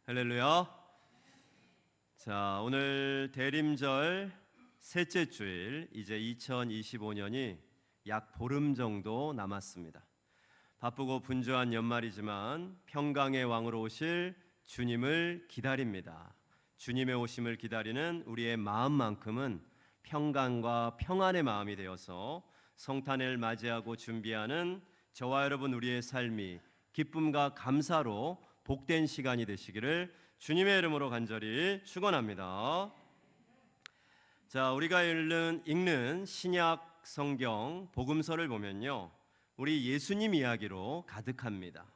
할렐루야. 자, 오늘 대림절 셋째 주일, 이제 2025년이 약 보름 정도 남았습니다. 바쁘고 분주한 연말이지만 평강의 왕으로 오실 주님을 기다립니다. 주님의 오심을 기다리는 우리의 마음만큼은 평강과 평안의 마음이 되어서 성탄을 맞이하고 준비하는 저와 여러분 우리의 삶이 기쁨과 감사로 복된 시간이 되시기를 주님의 이름으로 간절히 축원합니다. 자, 우리가 읽는 신약 성경 복음서를 보면요, 우리 예수님 이야기로 가득합니다.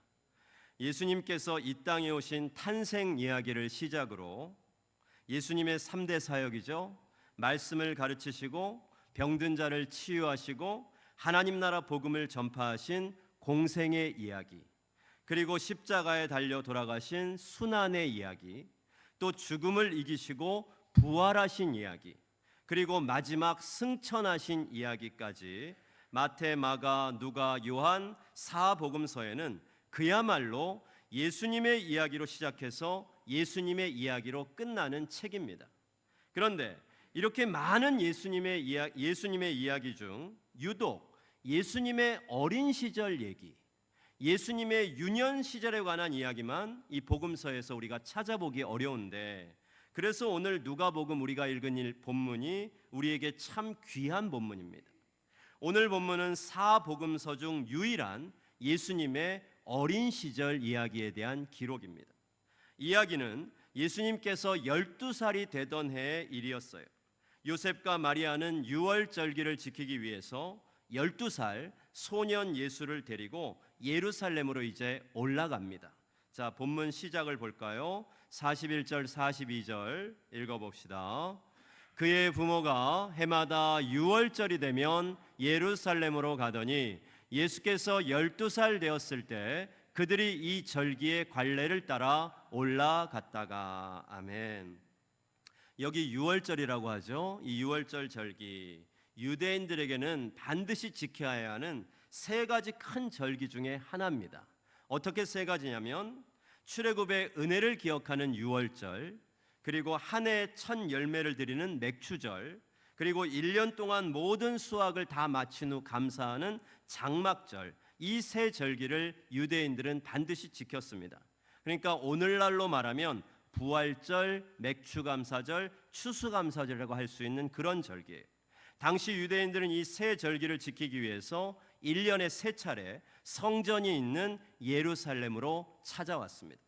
예수님께서 이 땅에 오신 탄생 이야기를 시작으로 예수님의 3대 사역이죠. 말씀을 가르치시고 병든 자를 치유하시고 하나님 나라 복음을 전파하신 공생의 이야기, 그리고 십자가에 달려 돌아가신 순환의 이야기, 또 죽음을 이기시고 부활하신 이야기, 그리고 마지막 승천하신 이야기까지 마태, 마가, 누가, 요한 사복음서에는 그야말로 예수님의 이야기로 시작해서 예수님의 이야기로 끝나는 책입니다. 그런데 이렇게 많은 예수님의 이야기 중 유독 예수님의 어린 시절 얘기, 예수님의 유년 시절에 관한 이야기만 이 복음서에서 우리가 찾아보기 어려운데, 그래서 오늘 누가복음 우리가 읽은 본문이 우리에게 참 귀한 본문입니다. 오늘 본문은 사복음서 중 유일한 예수님의 어린 시절 이야기에 대한 기록입니다. 이야기는 예수님께서 12살이 되던 해의 일이었어요. 요셉과 마리아는 유월절기를 지키기 위해서 12살 소년 예수를 데리고 예루살렘으로 이제 올라갑니다. 자, 본문 시작을 볼까요? 41절 42절 읽어봅시다. 그의 부모가 해마다 유월절이 되면 예루살렘으로 가더니 예수께서 12살 되었을 때 그들이 이 절기의 관례를 따라 올라갔다가. 아멘. 여기 유월절이라고 하죠. 이 유월절 절기, 유대인들에게는 반드시 지켜야 하는 세 가지 큰 절기 중에 하나입니다. 어떻게 세 가지냐면 출애굽의 은혜를 기억하는 유월절, 그리고 한 해의 첫 열매를 드리는 맥추절, 그리고 1년 동안 모든 수확을 다 마친 후 감사하는 장막절, 이 세 절기를 유대인들은 반드시 지켰습니다. 그러니까 오늘날로 말하면 부활절, 맥추감사절, 추수감사절이라고 할 수 있는 그런 절기예요. 당시 유대인들은 이 세 절기를 지키기 위해서 1년에 세 차례 성전이 있는 예루살렘으로 찾아왔습니다.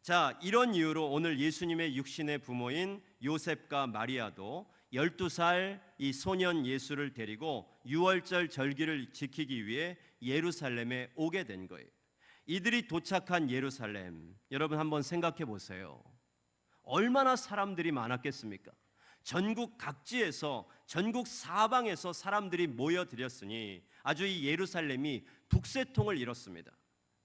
자, 이런 이유로 오늘 예수님의 육신의 부모인 요셉과 마리아도 12살 이 소년 예수를 데리고 유월절 절기를 지키기 위해 예루살렘에 오게 된 거예요. 이들이 도착한 예루살렘, 여러분 한번 생각해 보세요. 얼마나 사람들이 많았겠습니까? 전국 각지에서, 전국 사방에서 사람들이 모여들었으니 아주 이 예루살렘이 북새통을 이뤘습니다.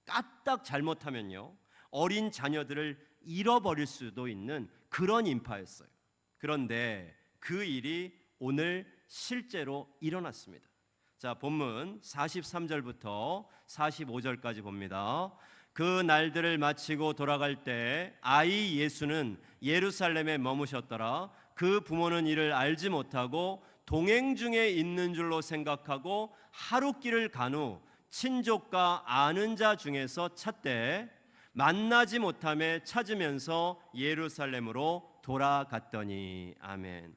까딱 잘못하면요, 어린 자녀들을 잃어버릴 수도 있는 그런 인파였어요. 그런데 그 일이 오늘 실제로 일어났습니다. 자, 본문 43절부터 45절까지 봅니다. 그 날들을 마치고 돌아갈 때 아이 예수는 예루살렘에 머무셨더라. 그 부모는 이를 알지 못하고 동행 중에 있는 줄로 생각하고 하룻길을 간 후 친족과 아는 자 중에서 찾되 만나지 못함에 찾으면서 예루살렘으로 돌아갔더니. 아멘.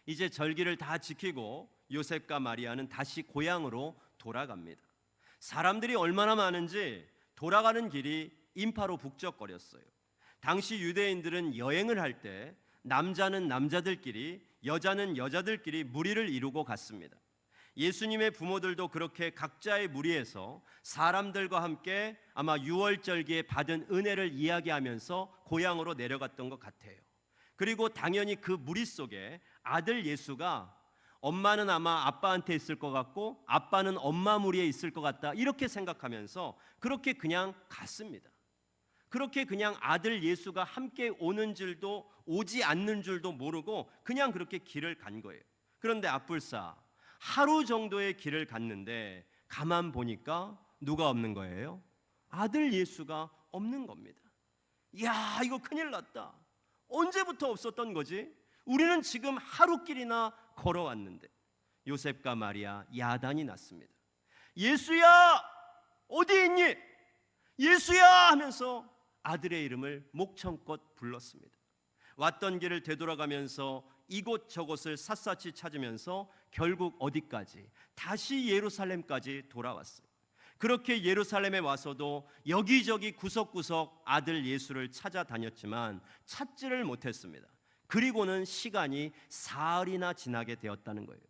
이제 절기를 다 지키고 요셉과 마리아는 다시 고향으로 돌아갑니다. 사람들이 얼마나 많은지 돌아가는 길이 인파로 북적거렸어요. 당시 유대인들은 여행을 할 때 남자는 남자들끼리, 여자는 여자들끼리 무리를 이루고 갔습니다. 예수님의 부모들도 그렇게 각자의 무리에서 사람들과 함께 아마 유월절기에 받은 은혜를 이야기하면서 고향으로 내려갔던 것 같아요. 그리고 당연히 그 무리 속에 아들 예수가 엄마는 아마 아빠한테 있을 것 같고 아빠는 엄마 무리에 있을 것 같다, 이렇게 생각하면서 그렇게 그냥 갔습니다. 그렇게 그냥 아들 예수가 함께 오는 줄도 오지 않는 줄도 모르고 그냥 그렇게 길을 간 거예요. 그런데 앞불사 하루 정도의 길을 갔는데 가만 보니까 누가 없는 거예요? 아들 예수가 없는 겁니다. 야, 이거 큰일 났다. 언제부터 없었던 거지? 우리는 지금 하루길이나 걸어왔는데. 요셉과 마리아 야단이 났습니다. 예수야, 어디 있니? 예수야 하면서 아들의 이름을 목청껏 불렀습니다. 왔던 길을 되돌아가면서 이곳저곳을 샅샅이 찾으면서 결국 어디까지? 다시 예루살렘까지 돌아왔어요. 그렇게 예루살렘에 와서도 여기저기 구석구석 아들 예수를 찾아다녔지만 찾지를 못했습니다. 그리고는 시간이 사흘이나 지나게 되었다는 거예요.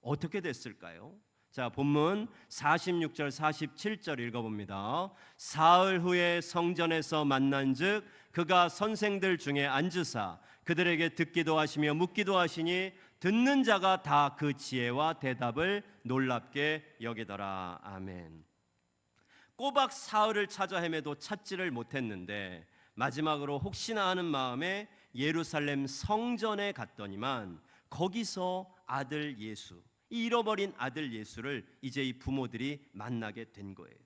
어떻게 됐을까요? 자, 본문 46절 47절 읽어봅니다. 사흘 후에 성전에서 만난즉 그가 선생들 중에 앉으사 그들에게 듣기도 하시며 묻기도 하시니 듣는 자가 다 그 지혜와 대답을 놀랍게 여기더라. 아멘. 꼬박 사흘을 찾아 헤매도 찾지를 못했는데 마지막으로 혹시나 하는 마음에 예루살렘 성전에 갔더니만 거기서 아들 예수, 이 잃어버린 아들 예수를 이제 이 부모들이 만나게 된 거예요.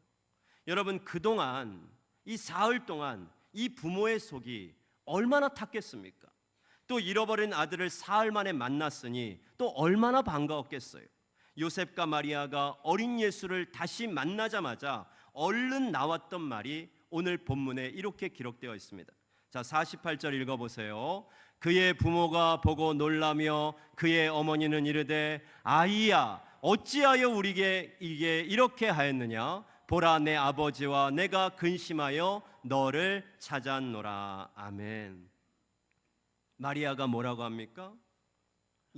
여러분, 그동안 이 사흘 동안 이 부모의 속이 얼마나 탔겠습니까? 또 잃어버린 아들을 사흘 만에 만났으니 또 얼마나 반가웠겠어요. 요셉과 마리아가 어린 예수를 다시 만나자마자 얼른 나왔던 말이 오늘 본문에 이렇게 기록되어 있습니다. 자, 48절 읽어보세요. 그의 부모가 보고 놀라며 그의 어머니는 이르되 아이야 어찌하여 우리에게 이게 이렇게 하였느냐? 보라, 내 아버지와 내가 근심하여 너를 찾았노라. 아멘. 마리아가 뭐라고 합니까?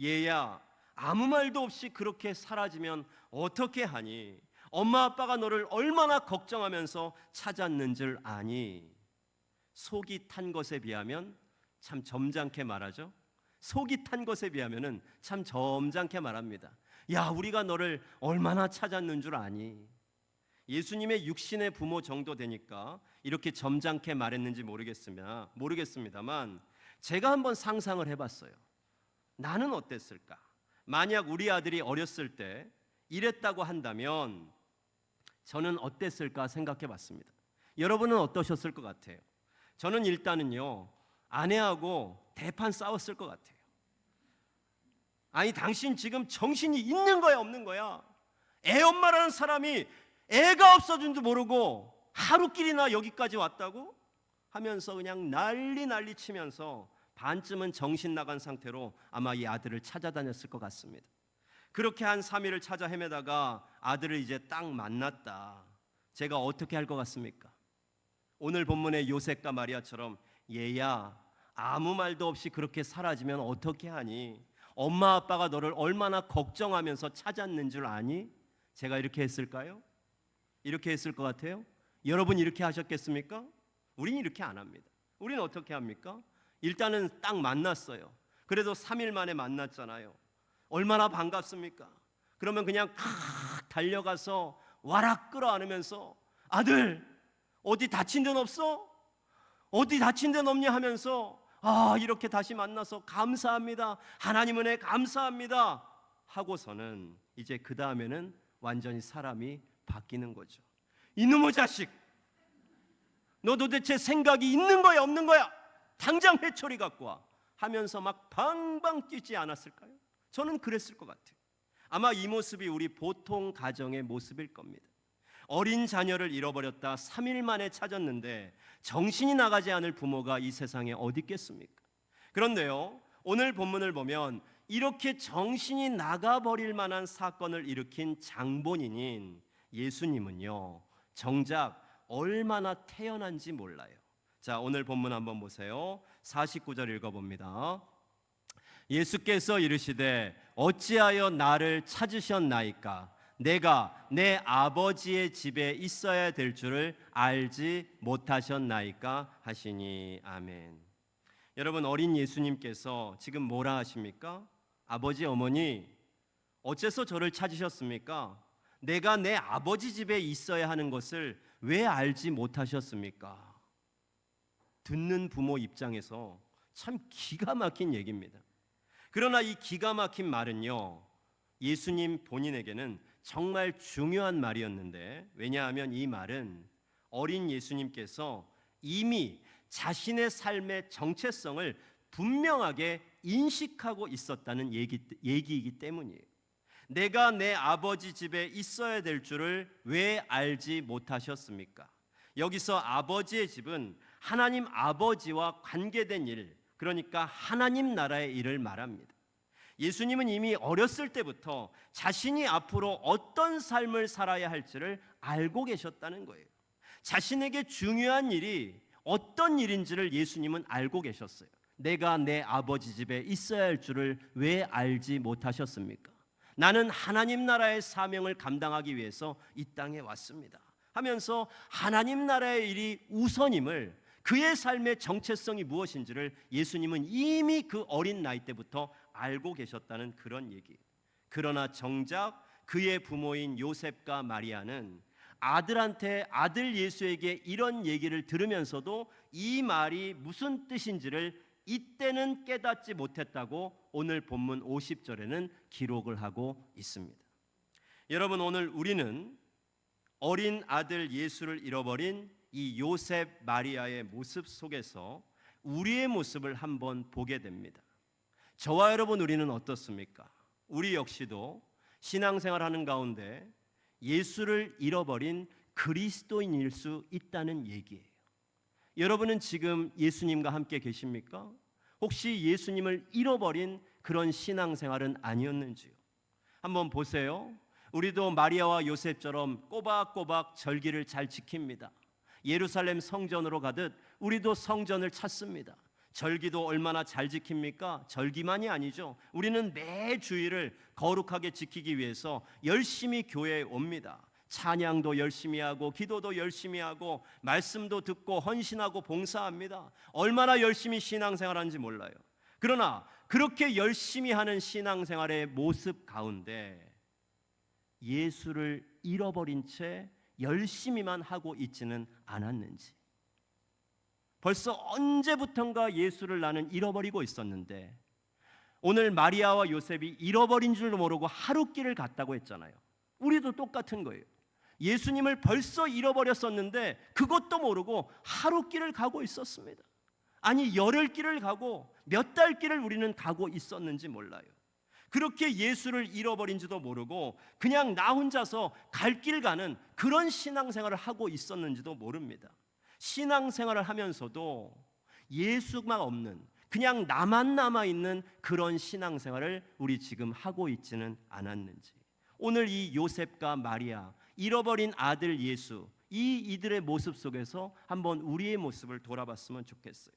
얘야, 아무 말도 없이 그렇게 사라지면 어떻게 하니? 엄마 아빠가 너를 얼마나 걱정하면서 찾았는 줄 아니? 속이 탄 것에 비하면 참 점잖게 말하죠. 속이 탄 것에 비하면은 참 점잖게 말합니다. 야, 우리가 너를 얼마나 찾았는 줄 아니? 예수님의 육신의 부모 정도 되니까 이렇게 점잖게 말했는지 모르겠습니다만 제가 한번 상상을 해봤어요. 나는 어땠을까? 만약 우리 아들이 어렸을 때 이랬다고 한다면 저는 어땠을까 생각해봤습니다. 여러분은 어떠셨을 것 같아요? 저는 일단은요, 아내하고 대판 싸웠을 것 같아요. 아니, 당신 지금 정신이 있는 거야 없는 거야? 애 엄마라는 사람이 애가 없어진 줄 모르고 하루길이나 여기까지 왔다고? 하면서 그냥 난리 치면서 반쯤은 정신 나간 상태로 아마 이 아들을 찾아다녔을 것 같습니다. 그렇게 한 3일을 찾아 헤매다가 아들을 이제 딱 만났다. 제가 어떻게 할 것 같습니까? 오늘 본문의 요셉과 마리아처럼 얘야, 아무 말도 없이 그렇게 사라지면 어떻게 하니? 엄마 아빠가 너를 얼마나 걱정하면서 찾았는 줄 아니? 제가 이렇게 했을까요? 이렇게 했을 것 같아요? 여러분 이렇게 하셨겠습니까? 우린 이렇게 안 합니다. 우리는 어떻게 합니까? 일단은 딱 만났어요. 그래도 3일 만에 만났잖아요. 얼마나 반갑습니까? 그러면 그냥 달려가서 와락 끌어안으면서 아들, 어디 다친 데는 없어? 어디 다친 데는 없냐 하면서 이렇게 다시 만나서 감사합니다. 하나님 은혜 감사합니다. 하고서는 이제 그 다음에는 완전히 사람이 바뀌는 거죠. 이놈의 자식, 너 도대체 생각이 있는 거야 없는 거야? 당장 회초리 갖고 와 하면서 막 방방 뛰지 않았을까요? 저는 그랬을 것 같아요. 아마 이 모습이 우리 보통 가정의 모습일 겁니다. 어린 자녀를 잃어버렸다 3일 만에 찾았는데 정신이 나가지 않을 부모가 이 세상에 어디 있겠습니까? 그런데요, 오늘 본문을 보면 이렇게 정신이 나가버릴 만한 사건을 일으킨 장본인인 예수님은요, 정작 얼마나 태연한지 몰라요. 자, 오늘 본문 한번 보세요. 49절 읽어봅니다. 예수께서 이르시되 어찌하여 나를 찾으셨나이까? 내가 내 아버지의 집에 있어야 될 줄을 알지 못하셨나이까? 하시니. 아멘. 여러분, 어린 예수님께서 지금 뭐라 하십니까? 아버지, 어머니, 어째서 저를 찾으셨습니까? 내가 내 아버지 집에 있어야 하는 것을 왜 알지 못하셨습니까? 듣는 부모 입장에서 참 기가 막힌 얘기입니다. 그러나 이 기가 막힌 말은요, 예수님 본인에게는 정말 중요한 말이었는데, 왜냐하면 이 말은 어린 예수님께서 이미 자신의 삶의 정체성을 분명하게 인식하고 있었다는 얘기이기 때문이에요. 내가 내 아버지 집에 있어야 될 줄을 왜 알지 못하셨습니까? 여기서 아버지의 집은 하나님 아버지와 관계된 일, 그러니까 하나님 나라의 일을 말합니다. 예수님은 이미 어렸을 때부터 자신이 앞으로 어떤 삶을 살아야 할지를 알고 계셨다는 거예요. 자신에게 중요한 일이 어떤 일인지를 예수님은 알고 계셨어요. 내가 내 아버지 집에 있어야 할 줄을 왜 알지 못하셨습니까? 나는 하나님 나라의 사명을 감당하기 위해서 이 땅에 왔습니다 하면서 하나님 나라의 일이 우선임을, 그의 삶의 정체성이 무엇인지를 예수님은 이미 그 어린 나이 때부터 알고 계셨다는 그런 얘기. 그러나 정작 그의 부모인 요셉과 마리아는 아들 예수에게 이런 얘기를 들으면서도 이 말이 무슨 뜻인지를 이때는 깨닫지 못했다고 오늘 본문 50절에는 기록을 하고 있습니다. 여러분, 오늘 우리는 어린 아들 예수를 잃어버린 이 요셉 마리아의 모습 속에서 우리의 모습을 한번 보게 됩니다. 저와 여러분, 우리는 어떻습니까? 우리 역시도 신앙생활하는 가운데 예수를 잃어버린 그리스도인일 수 있다는 얘기예요. 여러분은 지금 예수님과 함께 계십니까? 혹시 예수님을 잃어버린 그런 신앙생활은 아니었는지요? 한번 보세요. 우리도 마리아와 요셉처럼 꼬박꼬박 절기를 잘 지킵니다. 예루살렘 성전으로 가듯 우리도 성전을 찾습니다. 절기도 얼마나 잘 지킵니까? 절기만이 아니죠. 우리는 매 주일을 거룩하게 지키기 위해서 열심히 교회에 옵니다. 찬양도 열심히 하고 기도도 열심히 하고 말씀도 듣고 헌신하고 봉사합니다. 얼마나 열심히 신앙생활하는지 몰라요. 그러나 그렇게 열심히 하는 신앙생활의 모습 가운데 예수를 잃어버린 채 열심히만 하고 있지는 않았는지, 벌써 언제부턴가 예수를 나는 잃어버리고 있었는데 오늘 마리아와 요셉이 잃어버린 줄도 모르고 하룻길을 갔다고 했잖아요. 우리도 똑같은 거예요. 예수님을 벌써 잃어버렸었는데 그것도 모르고 하룻길을 가고 있었습니다. 아니, 열흘길을 가고 몇 달길을 우리는 가고 있었는지 몰라요. 그렇게 예수를 잃어버린지도 모르고 그냥 나 혼자서 갈 길 가는 그런 신앙생활을 하고 있었는지도 모릅니다. 신앙생활을 하면서도 예수가 없는, 그냥 나만 남아있는 그런 신앙생활을 우리 지금 하고 있지는 않았는지, 오늘 이 요셉과 마리아, 잃어버린 아들 예수, 이들의 모습 속에서 한번 우리의 모습을 돌아봤으면 좋겠어요.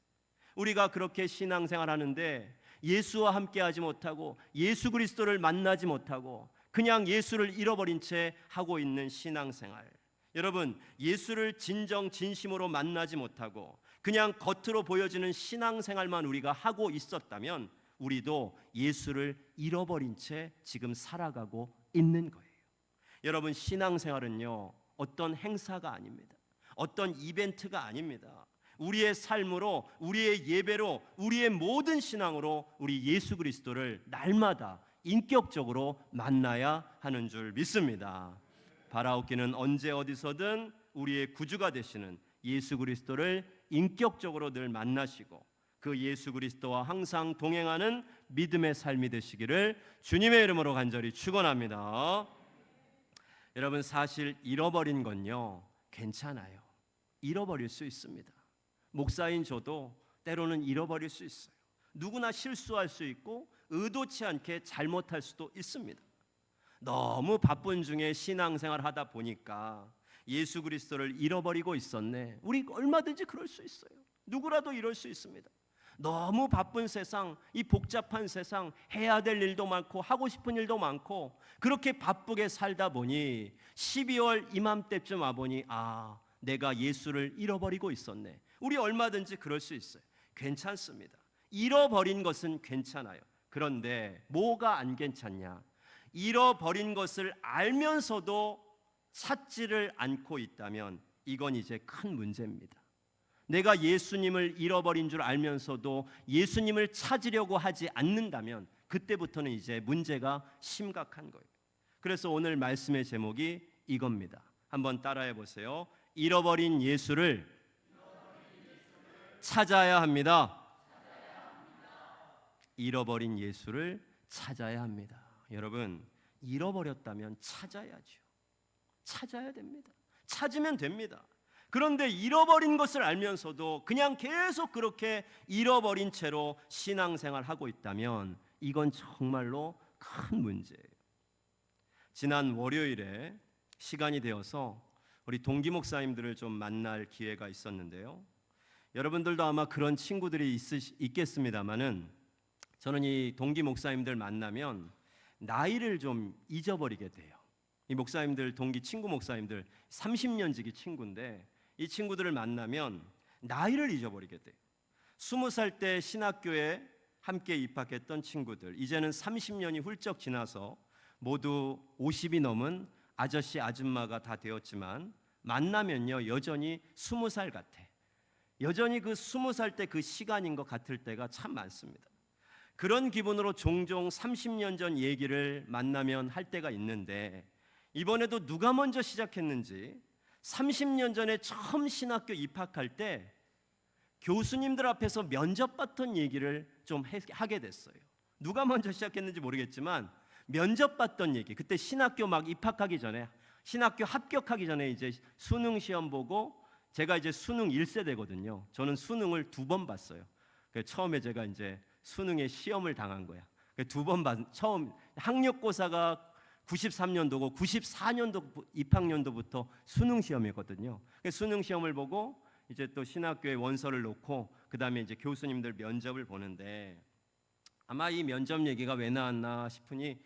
우리가 그렇게 신앙생활하는데 예수와 함께하지 못하고 예수 그리스도를 만나지 못하고 그냥 예수를 잃어버린 채 하고 있는 신앙생활, 여러분, 예수를 진정 진심으로 만나지 못하고 그냥 겉으로 보여지는 신앙생활만 우리가 하고 있었다면 우리도 예수를 잃어버린 채 지금 살아가고 있는 거예요. 여러분, 신앙생활은요, 어떤 행사가 아닙니다. 어떤 이벤트가 아닙니다. 우리의 삶으로, 우리의 예배로, 우리의 모든 신앙으로 우리 예수 그리스도를 날마다 인격적으로 만나야 하는 줄 믿습니다. 바라옵기는 언제 어디서든 우리의 구주가 되시는 예수 그리스도를 인격적으로 늘 만나시고 그 예수 그리스도와 항상 동행하는 믿음의 삶이 되시기를 주님의 이름으로 간절히 축원합니다. 여러분, 사실 잃어버린 건요, 괜찮아요. 잃어버릴 수 있습니다. 목사인 저도 때로는 잃어버릴 수 있어요. 누구나 실수할 수 있고 의도치 않게 잘못할 수도 있습니다. 너무 바쁜 중에 신앙생활 하다 보니까 예수 그리스도를 잃어버리고 있었네. 우리 얼마든지 그럴 수 있어요. 누구라도 이럴 수 있습니다. 너무 바쁜 세상, 이 복잡한 세상, 해야 될 일도 많고 하고 싶은 일도 많고 그렇게 바쁘게 살다 보니 12월 이맘때쯤 와보니 내가 예수를 잃어버리고 있었네. 우리 얼마든지 그럴 수 있어요. 괜찮습니다. 잃어버린 것은 괜찮아요. 그런데 뭐가 안 괜찮냐? 잃어버린 것을 알면서도 찾지를 않고 있다면 이건 이제 큰 문제입니다. 내가 예수님을 잃어버린 줄 알면서도 예수님을 찾으려고 하지 않는다면 그때부터는 이제 문제가 심각한 거예요. 그래서 오늘 말씀의 제목이 이겁니다. 한번 따라해 보세요. 잃어버린 예수를 찾아야 합니다. 잃어버린 예수를 찾아야 합니다. 여러분, 잃어버렸다면 찾아야죠. 찾아야 됩니다. 찾으면 됩니다. 그런데 잃어버린 것을 알면서도 그냥 계속 그렇게 잃어버린 채로 신앙생활 하고 있다면 이건 정말로 큰 문제예요. 지난 월요일에 시간이 되어서 우리 동기 목사님들을 좀 만날 기회가 있었는데요. 여러분들도 아마 그런 친구들이 있겠습니다만은 저는 이 동기 목사님들 만나면 나이를 좀 잊어버리게 돼요. 이 목사님들, 동기 친구 목사님들 30년 지기 친구인데 이 친구들을 만나면 나이를 잊어버리게 돼요. 20살 때 신학교에 함께 입학했던 친구들, 이제는 30년이 훌쩍 지나서 모두 50이 넘은 아저씨 아줌마가 다 되었지만 만나면요 여전히 20살 같아. 여전히 그 20살 때 그 시간인 것 같을 때가 참 많습니다. 그런 기분으로 종종 30년 전 얘기를 만나면 할 때가 있는데 이번에도 누가 먼저 시작했는지 30년 전에 처음 신학교 입학할 때 교수님들 앞에서 면접봤던 얘기를 좀 하게 됐어요. 누가 먼저 시작했는지 모르겠지만 면접봤던 얘기, 그때 신학교 막 입학하기 전에, 신학교 합격하기 전에 이제 수능 시험 보고, 제가 이제 수능 1세대거든요. 저는 수능을 2번 봤어요. 처음에 제가 이제 수능에 시험을 당한 거야. 2번 처음 학력고사가 93년도고 94년도 입학년도부터 수능 시험이거든요. 수능 시험을 보고 이제 또 신학교에 원서를 놓고 그 다음에 이제 교수님들 면접을 보는데 아마 이 면접 얘기가 왜 나왔나 싶으니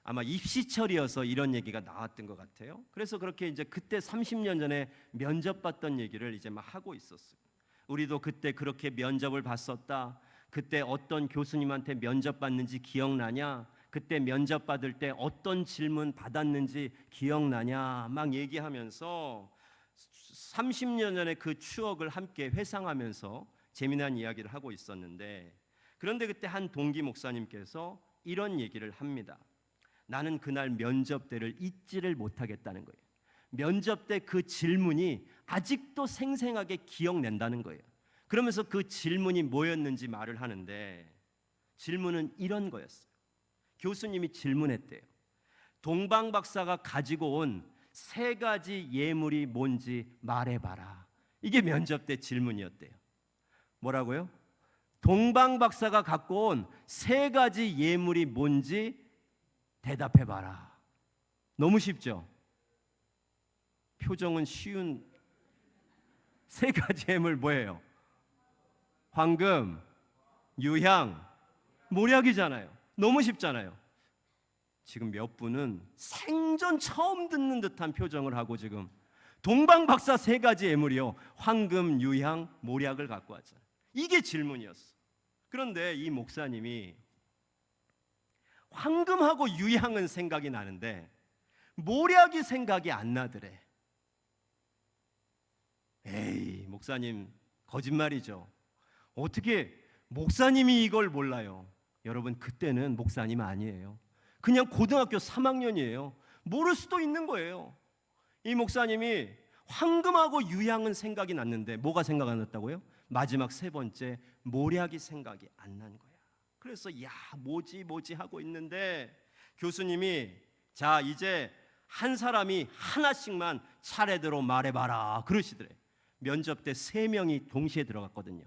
아마 입시철이어서 이런 얘기가 나왔던 것 같아요. 그래서 그렇게 이제 그때 30년 전에 면접 봤던 얘기를 이제 막 하고 있었어요. 우리도 그때 그렇게 면접을 봤었다. 그때 어떤 교수님한테 면접 봤는지 기억나냐? 그때 면접 받을 때 어떤 질문 받았는지 기억나냐? 막 얘기하면서 30년 전에 그 추억을 함께 회상하면서 재미난 이야기를 하고 있었는데, 그런데 그때 한 동기 목사님께서 이런 얘기를 합니다. 나는 그날 면접 때를 잊지를 못하겠다는 거예요. 면접 때 그 질문이 아직도 생생하게 기억낸다는 거예요. 그러면서 그 질문이 뭐였는지 말을 하는데 질문은 이런 거였어요. 교수님이 질문했대요. 동방 박사가 가지고 온 3가지 예물이 뭔지 말해봐라. 이게 면접 때 질문이었대요. 뭐라고요? 동방 박사가 갖고 온 3가지 예물이 뭔지 대답해봐라. 너무 쉽죠? 표정은 쉬운 3가지 예물 뭐예요? 황금, 유향, 모략이잖아요. 너무 쉽잖아요. 지금 몇 분은 생전 처음 듣는 듯한 표정을 하고 지금 동방 박사 3가지 예물이요, 황금, 유향, 모략을 갖고 왔잖아요. 이게 질문이었어. 그런데 이 목사님이 황금하고 유향은 생각이 나는데 모략이 생각이 안 나더래. 에이, 목사님 거짓말이죠. 어떻게 목사님이 이걸 몰라요? 여러분, 그때는 목사님 아니에요. 그냥 고등학교 3학년이에요. 모를 수도 있는 거예요. 이 목사님이 황금하고 유향은 생각이 났는데 뭐가 생각 안 났다고요? 마지막 3번째 모략이 생각이 안 난 거야. 그래서 뭐지 하고 있는데 교수님이 자, 이제 한 사람이 하나씩만 차례대로 말해봐라 그러시더래. 면접 때 3명이 동시에 들어갔거든요.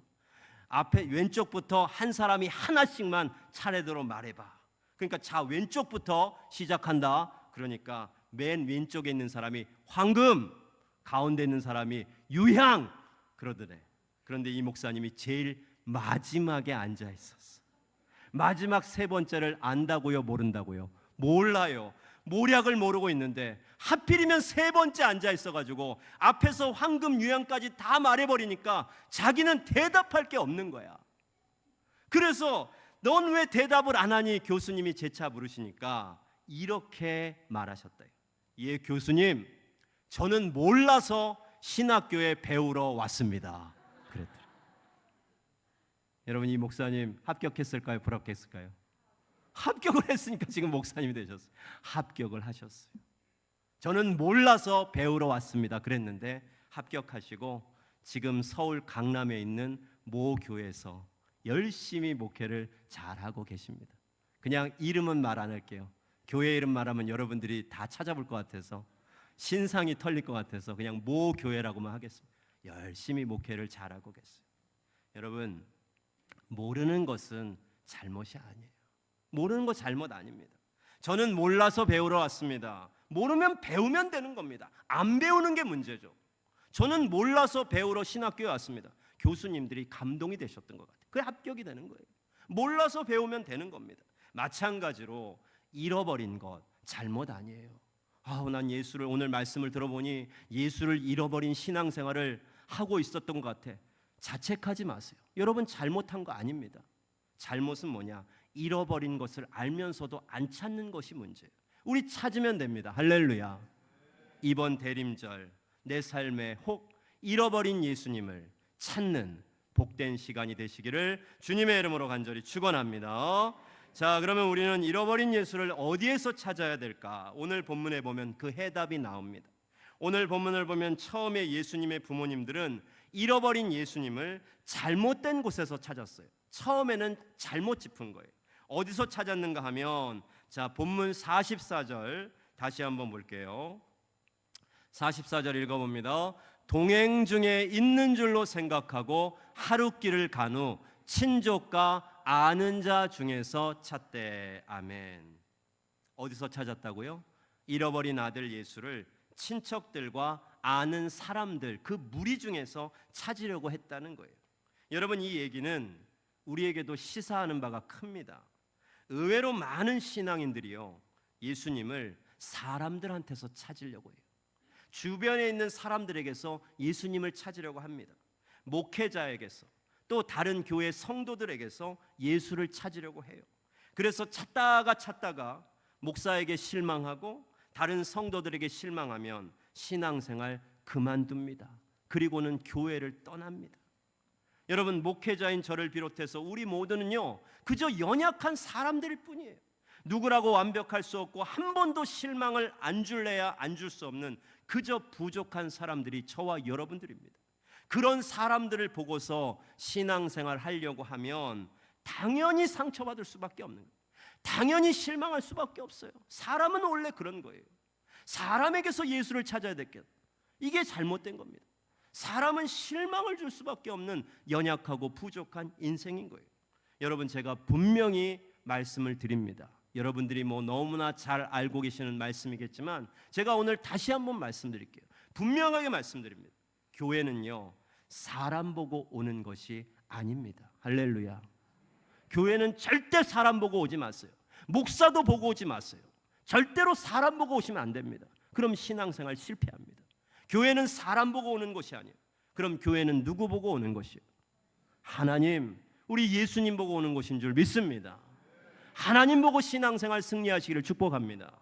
앞에 왼쪽부터 한 사람이 하나씩만 차례대로 말해봐. 그러니까 자, 왼쪽부터 시작한다. 그러니까 맨 왼쪽에 있는 사람이 황금, 가운데 있는 사람이 유향 그러더래. 그런데 이 목사님이 제일 마지막에 앉아 있었어. 마지막 3번째를 안다고요, 모른다고요? 몰라요. 모략을 모르고 있는데 하필이면 3번째 앉아 있어가지고 앞에서 황금, 유향까지 다 말해버리니까 자기는 대답할 게 없는 거야. 그래서 넌 왜 대답을 안 하니? 교수님이 재차 물으시니까 이렇게 말하셨다. 예, 교수님, 저는 몰라서 신학교에 배우러 왔습니다. 그랬더라. 여러분, 이 목사님 합격했을까요? 불합격했을까요? 합격을 했으니까 지금 목사님이 되셨어요. 합격을 하셨어요. 저는 몰라서 배우러 왔습니다. 그랬는데 합격하시고 지금 서울 강남에 있는 모 교회에서 열심히 목회를 잘하고 계십니다. 그냥 이름은 말 안 할게요. 교회 이름 말하면 여러분들이 다 찾아볼 것 같아서 신상이 털릴 것 같아서 그냥 모 교회라고만 하겠습니다. 열심히 목회를 잘하고 계세요. 여러분, 모르는 것은 잘못이 아니에요. 모르는 거 잘못 아닙니다. 저는 몰라서 배우러 왔습니다. 모르면 배우면 되는 겁니다. 안 배우는 게 문제죠. 저는 몰라서 배우러 신학교에 왔습니다. 교수님들이 감동이 되셨던 것 같아요. 그게 합격이 되는 거예요. 몰라서 배우면 되는 겁니다. 마찬가지로 잃어버린 것 잘못 아니에요. 난 예수를, 오늘 말씀을 들어보니 예수를 잃어버린 신앙생활을 하고 있었던 것 같아. 자책하지 마세요. 여러분 잘못한 거 아닙니다. 잘못은 뭐냐? 잃어버린 것을 알면서도 안 찾는 것이 문제예요. 우리 찾으면 됩니다. 할렐루야. 이번 대림절 내 삶에 혹 잃어버린 예수님을 찾는 복된 시간이 되시기를 주님의 이름으로 간절히 축원합니다. 자, 그러면 우리는 잃어버린 예수를 어디에서 찾아야 될까? 오늘 본문에 보면 그 해답이 나옵니다. 오늘 본문을 보면 처음에 예수님의 부모님들은 잃어버린 예수님을 잘못된 곳에서 찾았어요. 처음에는 잘못 짚은 거예요. 어디서 찾았는가 하면, 자, 본문 44절 다시 한번 볼게요. 44절 읽어봅니다. 동행 중에 있는 줄로 생각하고 하룻길을 간 후 친족과 아는 자 중에서 찾되. 아멘. 어디서 찾았다고요? 잃어버린 아들 예수를 친척들과 아는 사람들, 그 무리 중에서 찾으려고 했다는 거예요. 여러분, 이 얘기는 우리에게도 시사하는 바가 큽니다. 의외로 많은 신앙인들이요, 예수님을 사람들한테서 찾으려고 해요. 주변에 있는 사람들에게서 예수님을 찾으려고 합니다. 목회자에게서, 또 다른 교회 성도들에게서 예수를 찾으려고 해요. 그래서 찾다가 목사에게 실망하고 다른 성도들에게 실망하면 신앙생활 그만둡니다. 그리고는 교회를 떠납니다. 여러분, 목회자인 저를 비롯해서 우리 모두는요, 그저 연약한 사람들일 뿐이에요. 누구라고 완벽할 수 없고 한 번도 실망을 안 줄래야 안 줄 수 없는 그저 부족한 사람들이 저와 여러분들입니다. 그런 사람들을 보고서 신앙생활 하려고 하면 당연히 상처받을 수밖에 없는 거예요. 당연히 실망할 수밖에 없어요. 사람은 원래 그런 거예요. 사람에게서 예수를 찾아야 될게요. 이게 잘못된 겁니다. 사람은 실망을 줄 수밖에 없는 연약하고 부족한 인생인 거예요. 여러분, 제가 분명히 말씀을 드립니다. 여러분들이 너무나 잘 알고 계시는 말씀이겠지만 제가 오늘 다시 한번 말씀드릴게요. 분명하게 말씀드립니다. 교회는요, 사람 보고 오는 것이 아닙니다. 할렐루야. 교회는 절대 사람 보고 오지 마세요. 목사도 보고 오지 마세요. 절대로 사람 보고 오시면 안 됩니다. 그럼 신앙생활 실패합니다. 교회는 사람 보고 오는 것이 아니에요. 그럼 교회는 누구 보고 오는 것이에요? 하나님, 우리 예수님 보고 오는 것인 줄 믿습니다. 하나님 보고 신앙생활 승리하시기를 축복합니다.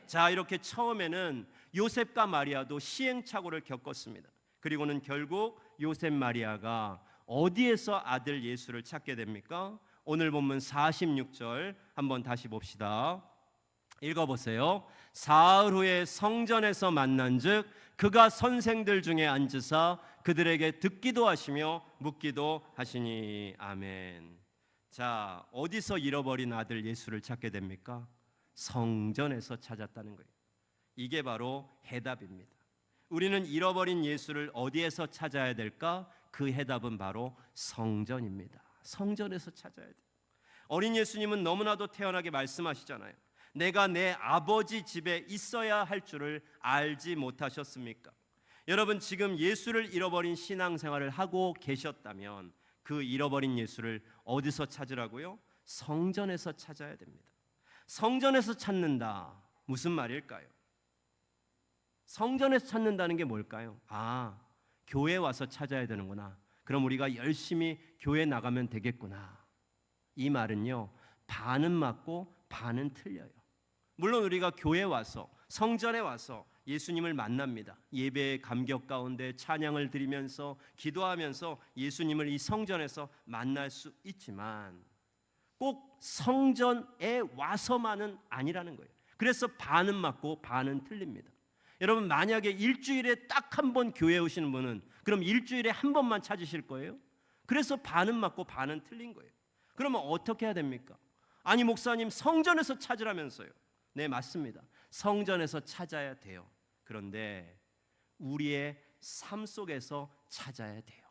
자, 이렇게 처음에는 요셉과 마리아도 시행착오를 겪었습니다. 그리고는 결국 요셉 마리아가 어디에서 아들 예수를 찾게 됩니까? 오늘 본문 46절 한번 다시 봅시다. 읽어보세요. 사흘 후에 성전에서 만난즉 그가 선생들 중에 앉으사 그들에게 듣기도 하시며 묻기도 하시니. 아멘. 자, 어디서 잃어버린 아들 예수를 찾게 됩니까? 성전에서 찾았다는 거예요. 이게 바로 해답입니다. 우리는 잃어버린 예수를 어디에서 찾아야 될까? 그 해답은 바로 성전입니다. 성전에서 찾아야 돼요. 어린 예수님은 너무나도 태연하게 말씀하시잖아요. 내가 내 아버지 집에 있어야 할 줄을 알지 못하셨습니까? 여러분, 지금 예수를 잃어버린 신앙생활을 하고 계셨다면 그 잃어버린 예수를 어디서 찾으라고요? 성전에서 찾아야 됩니다. 성전에서 찾는다. 무슨 말일까요? 성전에서 찾는다는 게 뭘까요? 교회 와서 찾아야 되는구나. 그럼 우리가 열심히 교회 나가면 되겠구나. 이 말은요, 반은 맞고 반은 틀려요. 물론 우리가 교회 와서, 성전에 와서 예수님을 만납니다. 예배의 감격 가운데 찬양을 드리면서 기도하면서 예수님을 이 성전에서 만날 수 있지만 꼭 성전에 와서만은 아니라는 거예요. 그래서 반은 맞고 반은 틀립니다. 여러분, 만약에 일주일에 딱 한 번 교회에 오시는 분은 그럼 일주일에 한 번만 찾으실 거예요? 그래서 반은 맞고 반은 틀린 거예요. 그러면 어떻게 해야 됩니까? 아니 목사님 성전에서 찾으라면서요. 네, 맞습니다. 성전에서 찾아야 돼요. 그런데 우리의 삶 속에서 찾아야 돼요.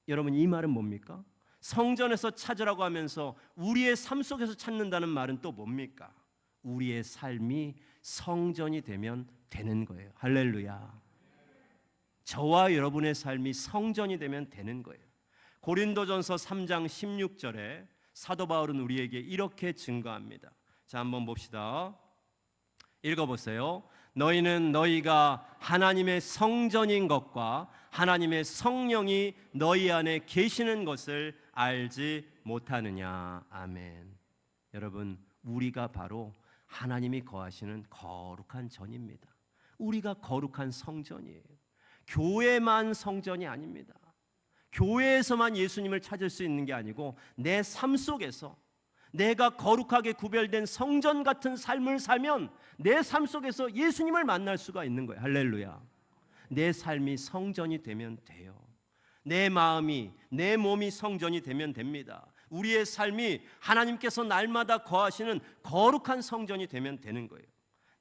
여러분, 이 말은 뭡니까? 성전에서 찾으라고 하면서 우리의 삶 속에서 찾는다는 말은 또 뭡니까? 우리의 삶이 성전이 되면 되는 거예요. 할렐루야. 저와 여러분의 삶이 성전이 되면 되는 거예요. 고린도전서 3장 16절에 사도 바울은 우리에게 이렇게 증거합니다. 자, 한번 봅시다. 읽어보세요. 너희는 너희가 하나님의 성전인 것과 하나님의 성령이 너희 안에 계시는 것을 알지 못하느냐. 아멘. 여러분, 우리가 바로 하나님이 거하시는 거룩한 전입니다. 우리가 거룩한 성전이에요. 교회만 성전이 아닙니다. 교회에서만 예수님을 찾을 수 있는 게 아니고 내 삶 속에서 내가 거룩하게 구별된 성전 같은 삶을 살면 내 삶 속에서 예수님을 만날 수가 있는 거예요. 할렐루야. 내 삶이 성전이 되면 돼요. 내 마음이, 내 몸이 성전이 되면 됩니다. 우리의 삶이 하나님께서 날마다 거하시는 거룩한 성전이 되면 되는 거예요.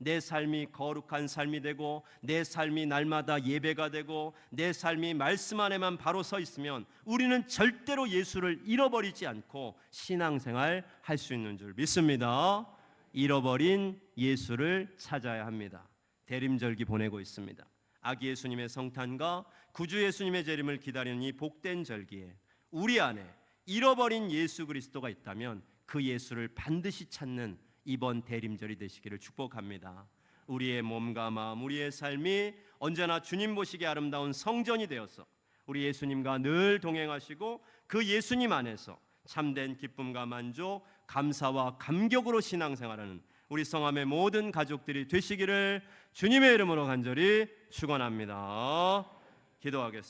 내 삶이 거룩한 삶이 되고 내 삶이 날마다 예배가 되고 내 삶이 말씀 안에만 바로 서 있으면 우리는 절대로 예수를 잃어버리지 않고 신앙생활 할 수 있는 줄 믿습니다. 잃어버린 예수를 찾아야 합니다. 대림절기 보내고 있습니다. 아기 예수님의 성탄과 구주 예수님의 재림을 기다리는 이 복된 절기에 우리 안에 잃어버린 예수 그리스도가 있다면 그 예수를 반드시 찾는 이번 대림절이 되시기를 축복합니다. 우리의 몸과 마음, 우리의 삶이 언제나 주님 보시기에 아름다운 성전이 되어서 우리 예수님과 늘 동행하시고 그 예수님 안에서 참된 기쁨과 만족, 감사와 감격으로 신앙생활하는 우리 성함의 모든 가족들이 되시기를 주님의 이름으로 간절히 축원합니다. 기도하겠습니다.